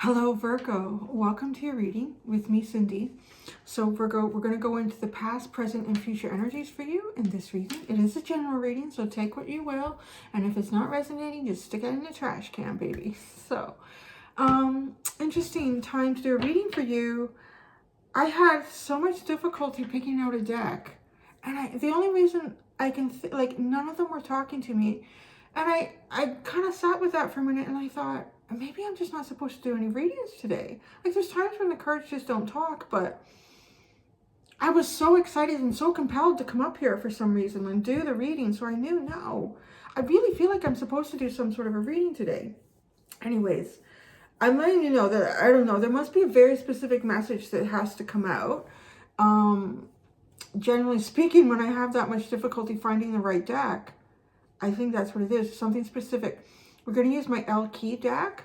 Hello, Virgo. Welcome to your reading with me, Cindy. So, Virgo, we're going to go into the past, present, and future energies for you in this reading. It is a general reading, so take what you will. And if it's not resonating, just stick it in the trash can, baby. So, interesting time to do a reading for you. I had so much difficulty picking out a deck. And the only reason I can, none of them were talking to me. And I kind of sat with that for a minute and I thought, maybe I'm just not supposed to do any readings today. Like there's times when the cards just don't talk, but I was so excited and so compelled to come up here for some reason and do the reading. So I knew, no, I really feel like I'm supposed to do some sort of a reading today. Anyways, I'm letting you know that, I don't know, there must be a very specific message that has to come out. Generally speaking, when I have that much difficulty finding the right deck, I think that's what it is, something specific. We're going to use my L key deck,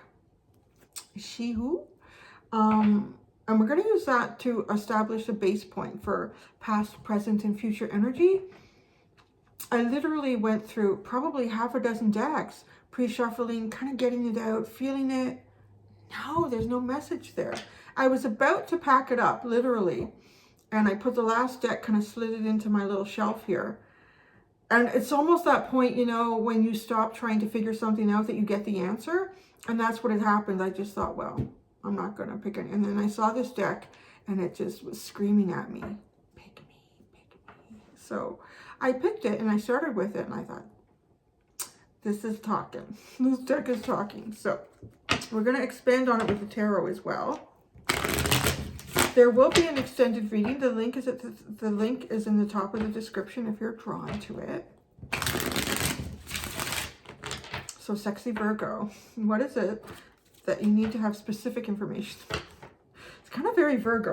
Shihu, and we're going to use that to establish a base point for past, present, and future energy. I literally went through probably half a dozen decks, pre-shuffling, kind of getting it out, feeling it. No, there's no message there. I was about to pack it up, literally, and I put the last deck, kind of slid it into my little shelf here. And it's almost that point, you know, when you stop trying to figure something out that you get the answer. And that's what had happened. I just thought, well, I'm not going to pick any. And then I saw this deck and it just was screaming at me, pick me, pick me. So I picked it and I started with it and I thought, this is talking. This deck is talking. So we're going to expand on it with the tarot as well. There will be an extended reading. The link is in the top of the description if you're drawn to it. So, sexy Virgo, what is it that you need to have specific information? It's kind of very Virgo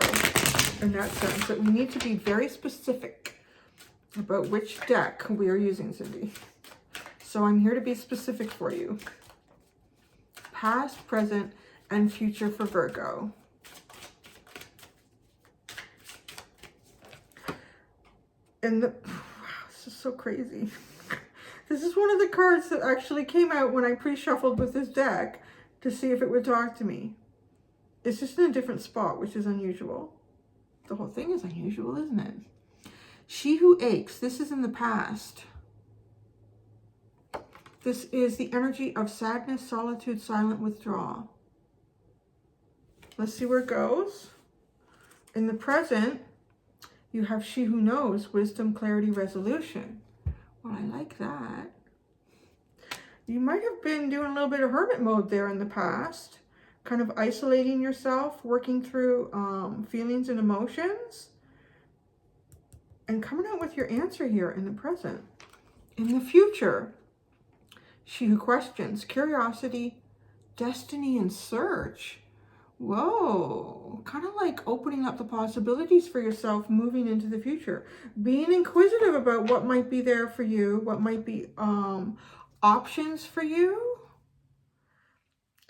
in that sense, that we need to be very specific about which deck we are using, Cindy. So I'm here to be specific for you. Past, present, and future for Virgo. And wow, this is so crazy. This is one of the cards that actually came out when I pre-shuffled with this deck to see if it would talk to me. It's just in a different spot, which is unusual. The whole thing is unusual, isn't it? She who aches. This is in the past. This is the energy of sadness, solitude, silent withdrawal. Let's see where it goes. In the present, you have she who knows, wisdom, clarity, resolution. Well, I like that. You might have been doing a little bit of hermit mode there in the past, kind of isolating yourself, working through feelings and emotions, and coming out with your answer here in the present. In the future, she who questions, curiosity, destiny, and search. Whoa, kind of like opening up the possibilities for yourself moving into the future. Being inquisitive about what might be there for you, what might be options for you.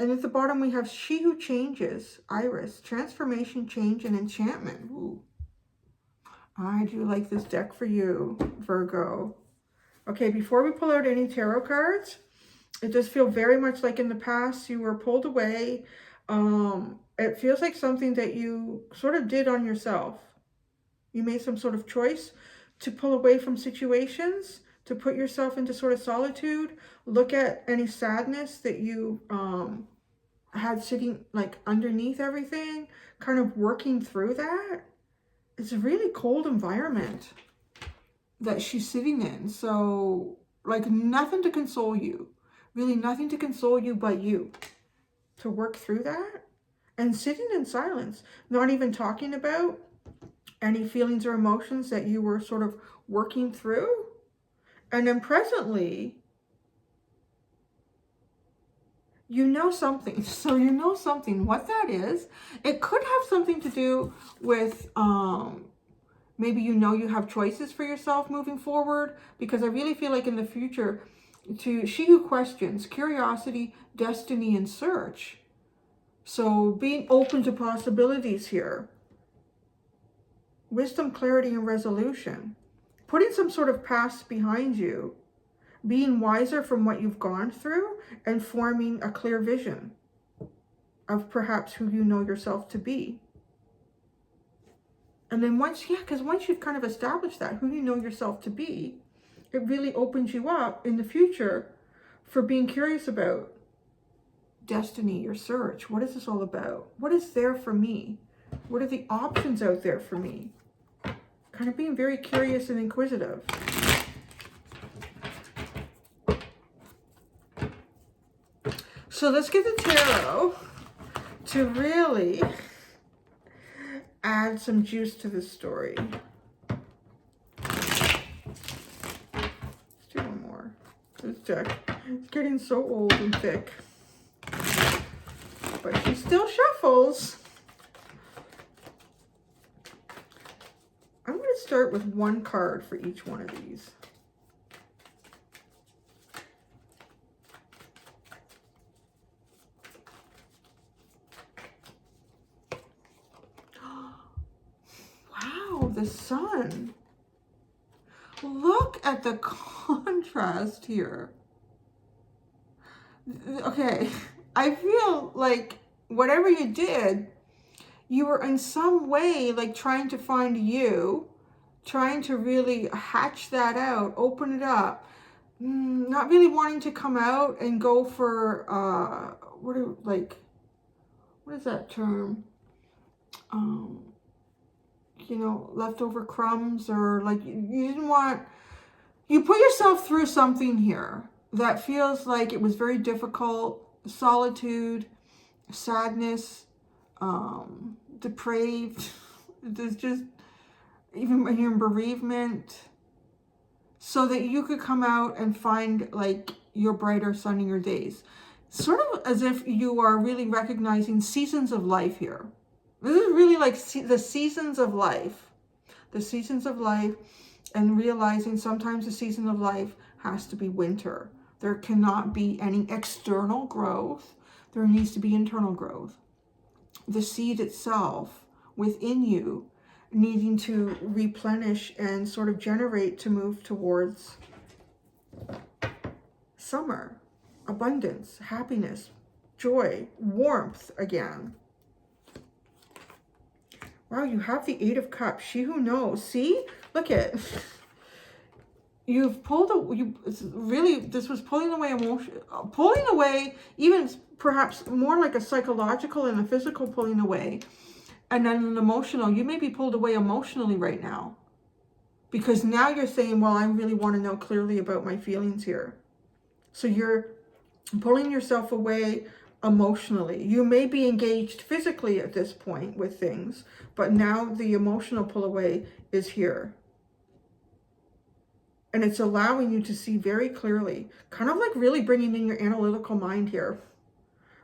And at the bottom we have she who changes, Iris, transformation, change, and enchantment. Ooh. I do like this deck for you, Virgo. Okay, before we pull out any tarot cards, it does feel very much like in the past you were pulled away. It feels like something that you sort of did on yourself. You made some sort of choice to pull away from situations, to put yourself into sort of solitude, look at any sadness that you had sitting like underneath everything, kind of working through that. It's a really cold environment that she's sitting in. So like nothing to console you, really nothing to console you but you. To work through that and sitting in silence, not even talking about any feelings or emotions that you were sort of working through. And then presently, you know something. So you know something. What that is, it could have something to do with maybe you know you have choices for yourself moving forward, because I really feel like in the future, to she who questions, curiosity, destiny, and search. So being open to possibilities here. Wisdom, clarity, and resolution. Putting some sort of past behind you. Being wiser from what you've gone through and forming a clear vision. of perhaps who you know yourself to be. And then once, yeah, because once you've kind of established that, who you know yourself to be, it really opens you up in the future for being curious about destiny, your search. What is this all about? What is there for me? What are the options out there for me? Kind of being very curious and inquisitive. So let's get the tarot to really add some juice to this story. Let's do one more. This deck is getting so old and thick. But she still shuffles. I'm going to start with one card for each one of these. Wow, the sun. Look at the contrast here. Okay, I feel like whatever you did, you were in some way like trying to find you, trying to really hatch that out, open it up, not really wanting to come out and go for, what is that term? You know, leftover crumbs, or like you didn't want, you put yourself through something here that feels like it was very difficult, solitude, sadness, depraved, there's just even bereavement, so that you could come out and find like your brighter, sunnier days. Sort of as if you are really recognizing seasons of life here. This is really like the seasons of life. The seasons of life, and realizing sometimes the season of life has to be winter. There cannot be any external growth. There needs to be internal growth. The seed itself within you needing to replenish and sort of generate to move towards summer, abundance, happiness, joy, warmth again. Wow, you have the Eight of Cups. She who knows. See? Look at you've pulled this was pulling away emotion, pulling away, even perhaps more like a psychological and a physical pulling away, and then an emotional. You may be pulled away emotionally right now, because now you're saying, well, I really want to know clearly about my feelings here. So you're pulling yourself away emotionally. You may be engaged physically at this point with things, but now the emotional pull away is here. And it's allowing you to see very clearly, kind of like really bringing in your analytical mind here.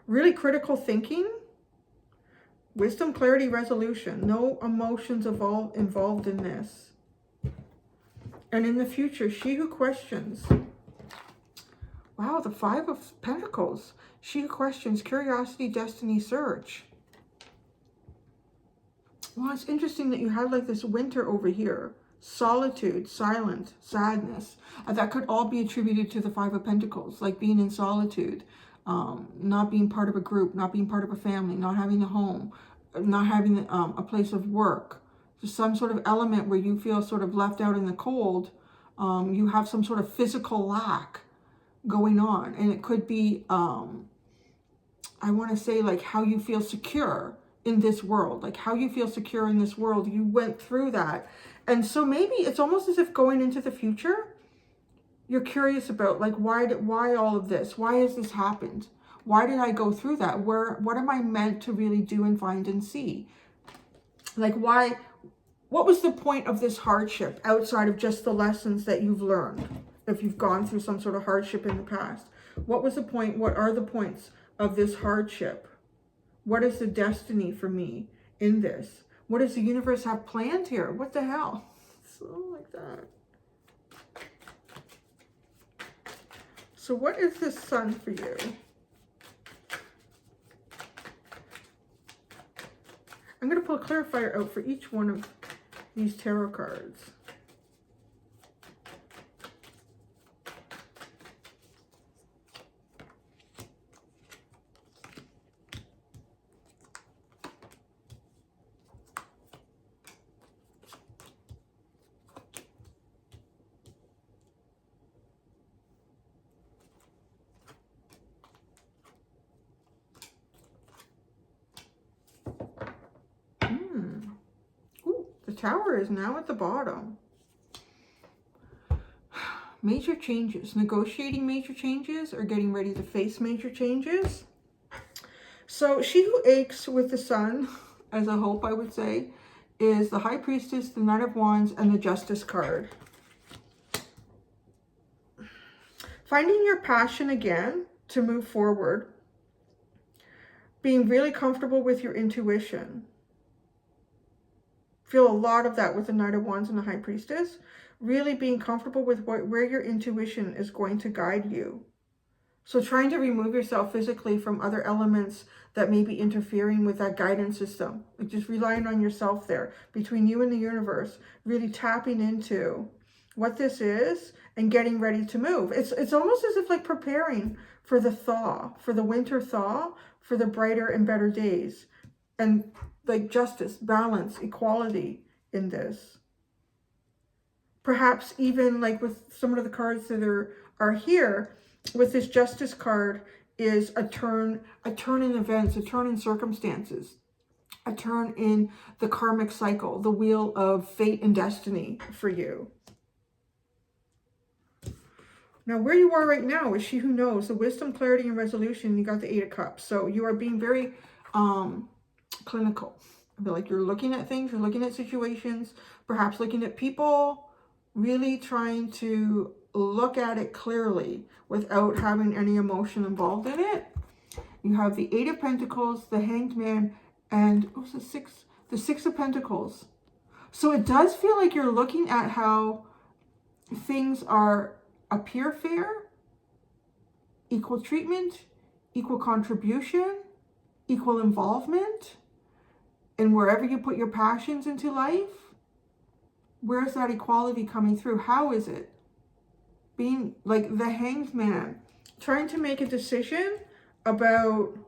Really critical thinking, wisdom, clarity, resolution. No emotions involved in this. And in the future, she who questions. Wow, the Five of Pentacles. She who questions, curiosity, destiny, search. Well, it's interesting that you have like this winter over here. Solitude, silent, sadness. That could all be attributed to the Five of Pentacles, like being in solitude, not being part of a group, not being part of a family, not having a home, not having a place of work. Just some sort of element where you feel sort of left out in the cold. You have some sort of physical lack going on. And it could be, I want to say, like how you feel secure in this world, like how you feel secure in this world. You went through that. And so maybe it's almost as if going into the future, you're curious about like, why all of this? Why has this happened? Why did I go through that? What am I meant to really do and find and see? Like what was the point of this hardship outside of just the lessons that you've learned? If you've gone through some sort of hardship in the past, what was the point? What are the points of this hardship? What is the destiny for me in this? What does the universe have planned here? What the hell? So like that. So what is this sun for you? I'm going to pull a clarifier out for each one of these tarot cards. Tower is now at the bottom. Major changes, negotiating major changes, or getting ready to face major changes. So she who aches with the sun, as a hope, I would say, is the High Priestess, the Knight of Wands, and the Justice card. Finding your passion again to move forward. Being really comfortable with your intuition. Feel a lot of that with the Knight of Wands and the High Priestess. Really being comfortable with where your intuition is going to guide you. So trying to remove yourself physically from other elements that may be interfering with that guidance system. Like just relying on yourself there, between you and the universe. Really tapping into what this is and getting ready to move. It's almost as if like preparing for the thaw, for the winter thaw, for the brighter and better days. And like justice, balance, equality in this. Perhaps even like with some of the cards that are here, with this Justice card is a turn in events, a turn in circumstances, a turn in the karmic cycle, the wheel of fate and destiny for you. Now, where you are right now is she who knows, the wisdom, clarity, and resolution. You got the 8 of Cups. So you are being very clinical. I feel like you're looking at things, you're looking at situations, perhaps looking at people, really trying to look at it clearly without having any emotion involved in it. You have the 8 of Pentacles, the Hanged Man, and what's the 6? The 6 of Pentacles. So it does feel like you're looking at how things appear fair, equal treatment, equal contribution, equal involvement, and wherever you put your passions into life, where's that equality coming through? How is it? Being like the Hanged Man, trying to make a decision about,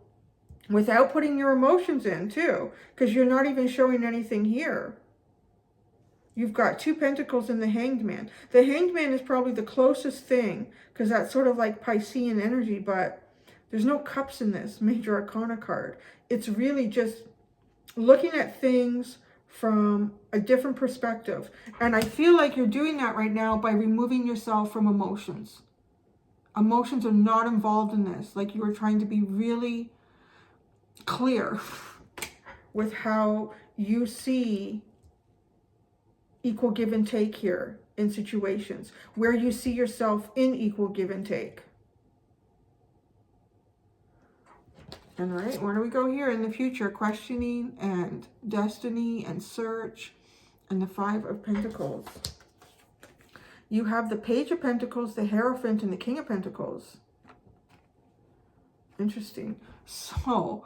without putting your emotions in too, because you're not even showing anything here. You've got 2 Pentacles in the Hanged Man. The Hanged Man is probably the closest thing, because that's sort of like Piscean energy, but there's no cups in this Major Arcana card. It's really just looking at things from a different perspective. And I feel like you're doing that right now by removing yourself from emotions. Emotions are not involved in this. Like you are trying to be really clear with how you see equal give and take here in situations, where you see yourself in equal give and take. All right, where do we go here in the future? Questioning and destiny and search and the 5 of Pentacles. You have the Page of Pentacles, the Hierophant, and the King of Pentacles. Interesting. So,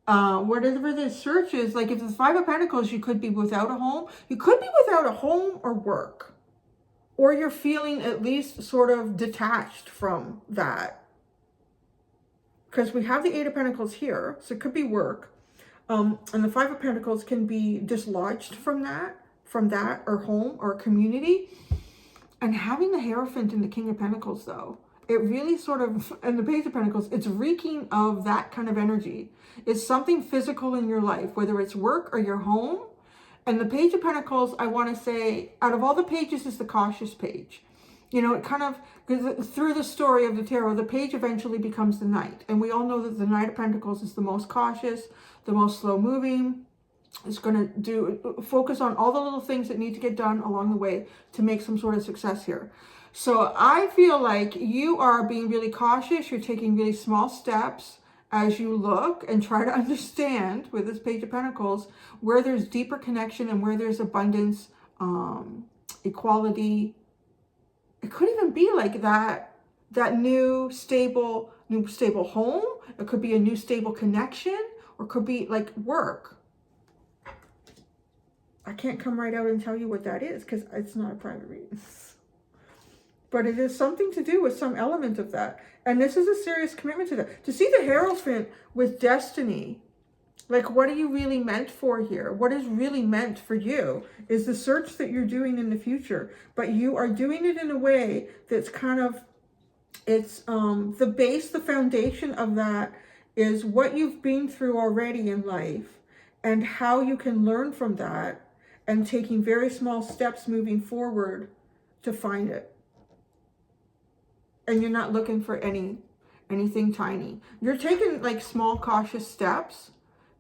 whatever this search is, like if it's 5 of Pentacles, you could be without a home. You could be without a home or work. Or you're feeling at least sort of detached from that. Because we have the 8 of Pentacles here, so it could be work. And the 5 of Pentacles can be dislodged from that or home or community. And having the Hierophant and the King of Pentacles, though, it really sort of, and the Page of Pentacles, it's reeking of that kind of energy. It's something physical in your life, whether it's work or your home. And the Page of Pentacles, I want to say, out of all the pages, is the cautious page. You know, it kind of, through the story of the tarot, the page eventually becomes the Knight. And we all know that the Knight of Pentacles is the most cautious, the most slow moving. It's going to focus on all the little things that need to get done along the way to make some sort of success here. So I feel like you are being really cautious. You're taking really small steps as you look and try to understand with this Page of Pentacles where there's deeper connection and where there's abundance, equality. It could even be like that new stable home. It could be a new stable connection, or it could be like work. I can't come right out and tell you what that is because it's not a private reading. But it is something to do with some element of that. And this is a serious commitment to that. To see the Hierophant with destiny, like what are you really meant for here? What is really meant for you is the search that you're doing in the future. But you are doing it in a way that's kind of, it's the base, the foundation of that is what you've been through already in life and how you can learn from that and taking very small steps moving forward to find it. And you're not looking for anything tiny. You're taking like small cautious steps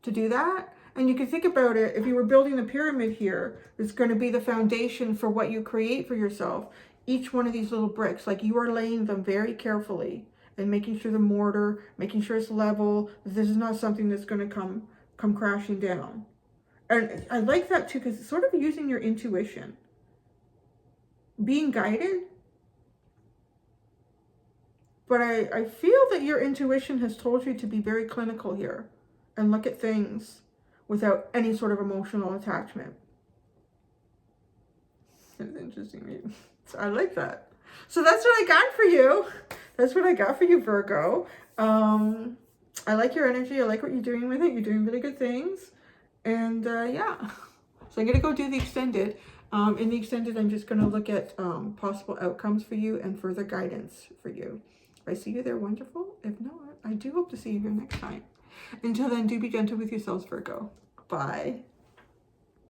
to do that. And you can think about it, if you were building a pyramid here, it's going to be the foundation for what you create for yourself. Each one of these little bricks, like you are laying them very carefully and making sure the mortar, making sure it's level. This is not something that's going to come crashing down. And I like that too, because it's sort of using your intuition. Being guided. But I feel that your intuition has told you to be very clinical here and look at things without any sort of emotional attachment. It's interesting. So I like that. So that's what I got for you. That's what I got for you, Virgo. I like your energy. I like what you're doing with it. You're doing really good things. And yeah. So I'm going to go do the extended. In the extended, I'm just going to look at possible outcomes for you and further guidance for you. If I see you there, wonderful. If not, I do hope to see you here next time. Until then, do be gentle with yourselves, Virgo. Bye.